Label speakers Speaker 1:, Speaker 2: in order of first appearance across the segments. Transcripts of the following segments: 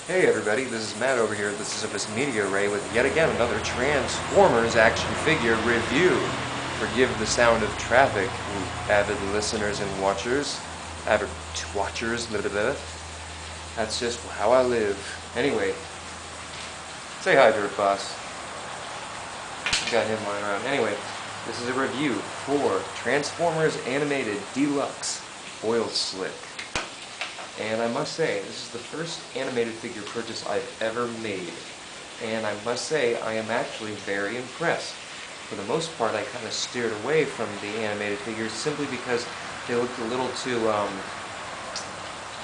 Speaker 1: Hey everybody, this is Matt over here at the Sisyphus Media Array with yet again another Transformers action figure review. Forgive the sound of traffic, avid listeners and watchers. Avid watchers, blah, blah, blah. That's just how I live. Anyway, say hi, Dirt Boss. Got him lying around. Anyway, this is a review for Transformers Animated Deluxe Oil Slick. And I must say, this is the first animated figure purchase I've ever made. And I must say, I am actually very impressed. For the most part, I kind of steered away from the animated figures simply because they looked a little too, I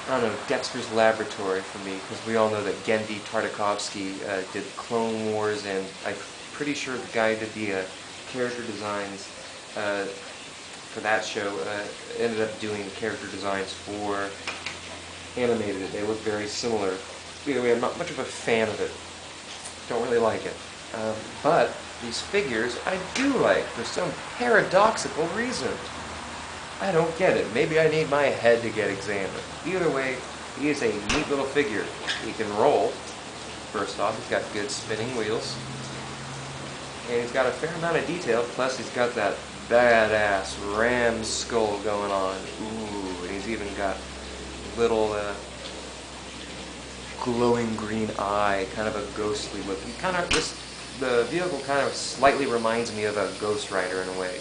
Speaker 1: don't know, Dexter's Laboratory for me. Because we all know that Gendy Tartakovsky did Clone Wars, and I'm pretty sure the guy who did the character designs for that show ended up doing character designs for animated it. They look very similar. Either way, I'm not much of a fan of it. Don't really like it. But these figures I do like for some paradoxical reason. I don't get it. Maybe I need my head to get examined. Either way, he is a neat little figure. He can roll. First off, he's got good spinning wheels. And he's got a fair amount of detail, plus he's got that badass ram skull going on. Ooh, and he's even got little glowing green eye, kind of a ghostly look. The vehicle kind of slightly reminds me of a Ghost Rider in a way.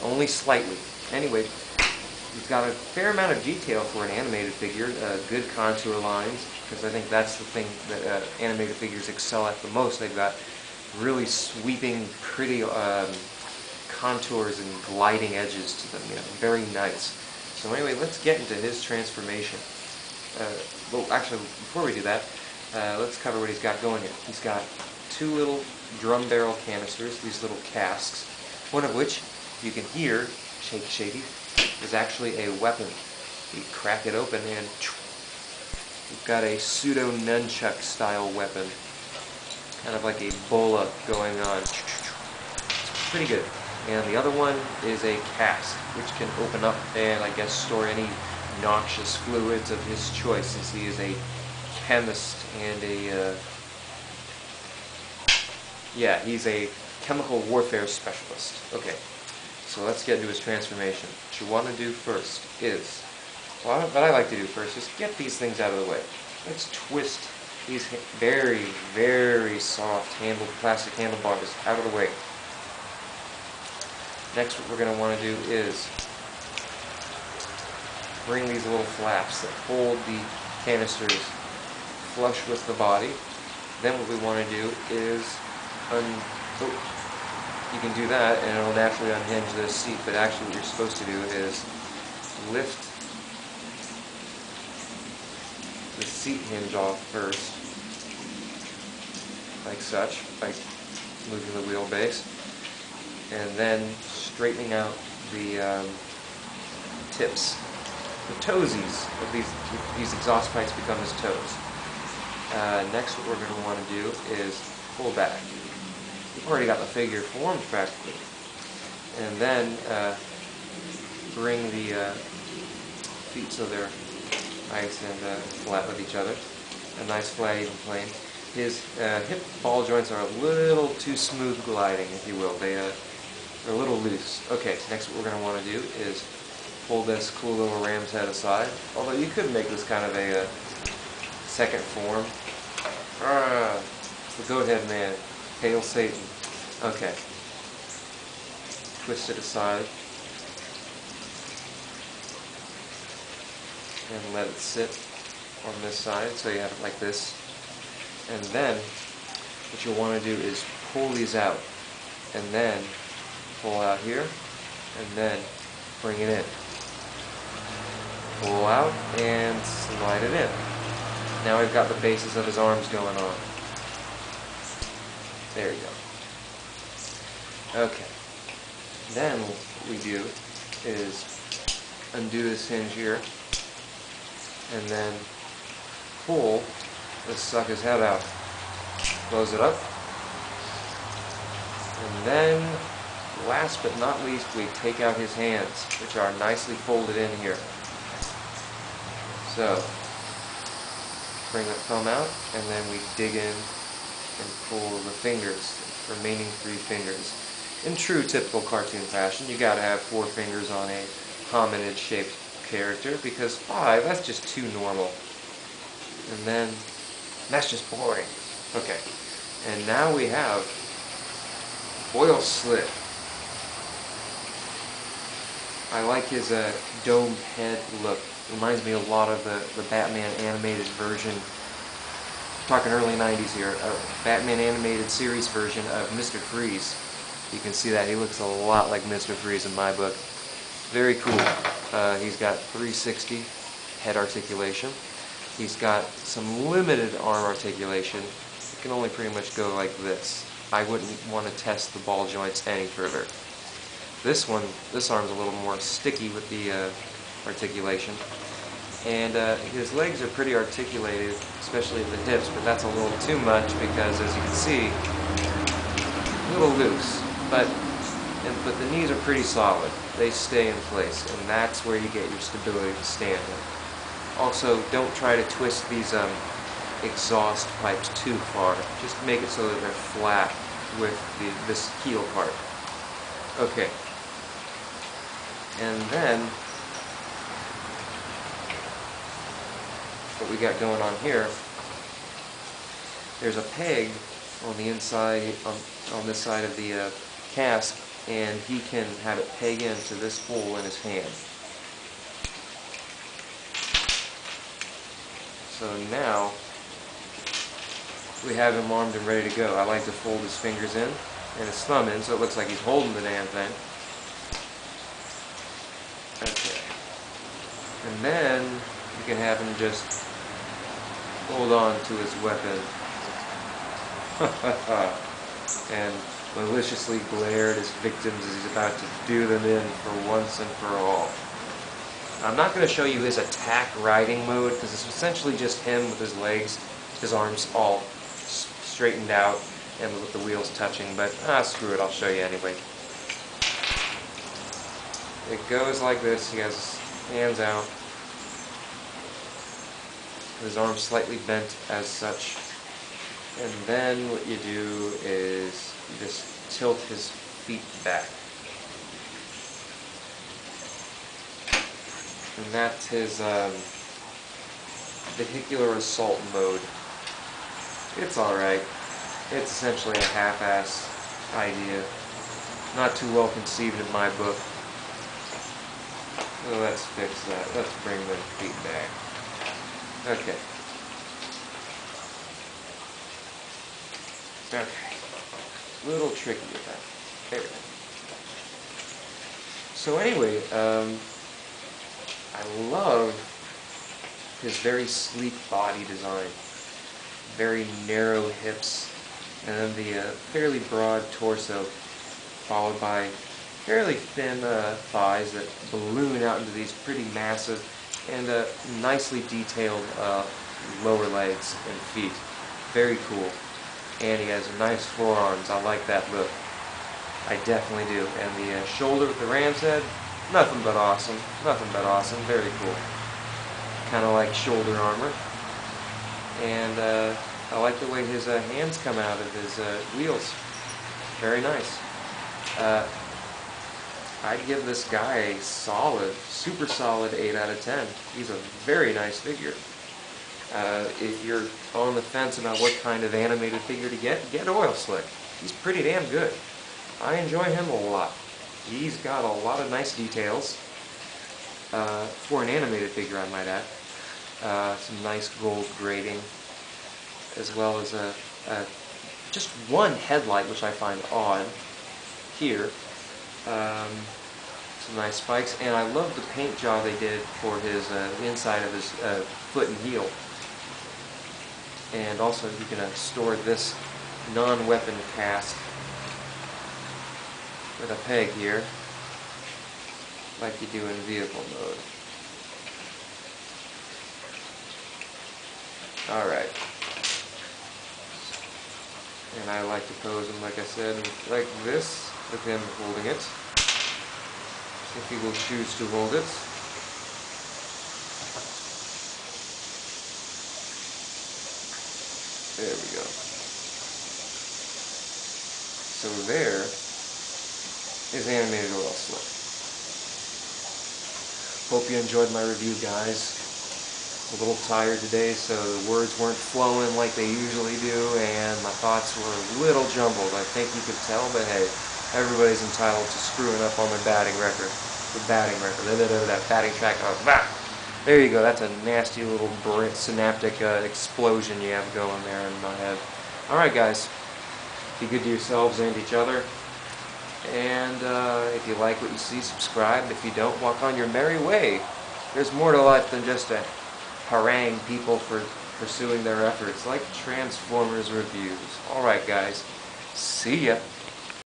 Speaker 1: Only slightly. Anyway, he's got a fair amount of detail for an animated figure, good contour lines, because I think that's the thing that animated figures excel at the most. They've got really sweeping, pretty contours and gliding edges to them, very nice. So anyway, let's get into his transformation. Well, actually, before we do that, let's cover what he's got going here. He's got two little drum barrel canisters, these little casks, one of which you can hear, shady, is actually a weapon. You crack it open and you've got a pseudo nunchuck style weapon, kind of like a bola going on. It's pretty good. And the other one is a cask, which can open up and, I guess, store any noxious fluids of his choice, since he is a chemist and he's a chemical warfare specialist. Okay, so let's get into his transformation. What you want to do first is, what I like to do first is get these things out of the way. Let's twist these very, very soft plastic handlebars out of the way. Next, what we're going to want to do is bring these little flaps that hold the canisters flush with the body. Then what we want to do is, you can do that and it'll naturally unhinge the seat, but actually what you're supposed to do is lift the seat hinge off first, like such, by moving the wheelbase, and then straightening out the tips, the toesies of these exhaust pipes become his toes. Next, what we're going to want to do is pull back. We've already got the figure formed practically, and then bring the feet so they're nice and flat with each other, a nice flat even plane. His hip ball joints are a little too smooth gliding, if you will. They're a little loose. Okay, next what we're going to want to do is pull this cool little ram's head aside. Although you could make this kind of a second form. It's the goat head man. Hail Satan. Okay. Twist it aside. And let it sit on this side, so you have it like this. And then, what you'll want to do is pull these out. And then pull out here, and then bring it in. Pull out and slide it in. Now we've got the bases of his arms going on. There you go. Okay. Then what we do is undo this hinge here, and then pull this sucker's head out. Close it up. And then, last but not least, we take out his hands, which are nicely folded in here. So, bring the thumb out, and then we dig in and pull the fingers, remaining 3 fingers. In true typical cartoon fashion, you gotta have 4 fingers on a hominid-shaped character, because 5, that's just too normal. And then, that's just boring. Okay, and now we have Oil Slick. I like his dome head look. Reminds me a lot of the Batman animated version. I'm talking early 90s here. Batman animated series version of Mr. Freeze. You can see that he looks a lot like Mr. Freeze in my book. Very cool. He's got 360 head articulation. He's got some limited arm articulation. It can only pretty much go like this. I wouldn't want to test the ball joints any further. This arm's a little more sticky with the articulation. And his legs are pretty articulated, especially at the hips, but that's a little too much because, as you can see, a little loose. But the knees are pretty solid. They stay in place, and that's where you get your stability to stand in. Also, don't try to twist these exhaust pipes too far. Just make it so that they're flat with this heel part. Okay. And then, what we got going on here, there's a peg on the inside, on this side of the cask, and he can have it peg into this hole in his hand. So now, we have him armed and ready to go. I like to fold his fingers in and his thumb in so it looks like he's holding the damn thing. Okay. And then you can have him just hold on to his weapon and maliciously glare at his victims as he's about to do them in for once and for all. I'm not going to show you his attack riding mode because it's essentially just him with his legs, his arms all straightened out and with the wheels touching, but screw it, I'll show you anyway. It goes like this. He has his hands out, his arms slightly bent as such, and then what you do is you just tilt his feet back. And that's his vehicular assault mode. It's alright. It's essentially a half-ass idea. Not too well conceived in my book. So let's fix that. Let's bring the feet back. Okay. Okay. A little tricky with that. There we go. So anyway, I love his very sleek body design. Very narrow hips, and then the fairly broad torso, followed by fairly thin thighs that balloon out into these pretty massive and nicely detailed lower legs and feet. Very cool. And he has nice forearms. I like that look. I definitely do. And the shoulder with the ram's head, nothing but awesome. Nothing but awesome. Very cool. Kind of like shoulder armor. And I like the way his hands come out of his wheels. Very nice. I'd give this guy a solid, super solid 8 out of 10. He's a very nice figure. If you're on the fence about what kind of animated figure to get Oil Slick. He's pretty damn good. I enjoy him a lot. He's got a lot of nice details. For an animated figure, I might add. Some nice gold grading, as well as just one headlight, which I find odd here. Some nice spikes, and I love the paint job they did for his inside of his foot and heel. And also, you can store this non-weapon cask with a peg here, like you do in vehicle mode. Alright. And I like to pose him, like I said, like this, with him holding it, if he will choose to hold it. There we go. So there is animated oil slick. Hope you enjoyed my review, guys. A little tired today, so the words weren't flowing like they usually do, and my thoughts were a little jumbled. I think you could tell, but hey, everybody's entitled to screwing up on their batting record. The batting record. That batting track. There you go. That's a nasty little synaptic explosion you have going there in my head. Alright, guys. Be good to yourselves and each other. And if you like what you see, subscribe. If you don't, walk on your merry way. There's more to life than just to harangue people for pursuing their efforts, like Transformers reviews. Alright, guys. See ya.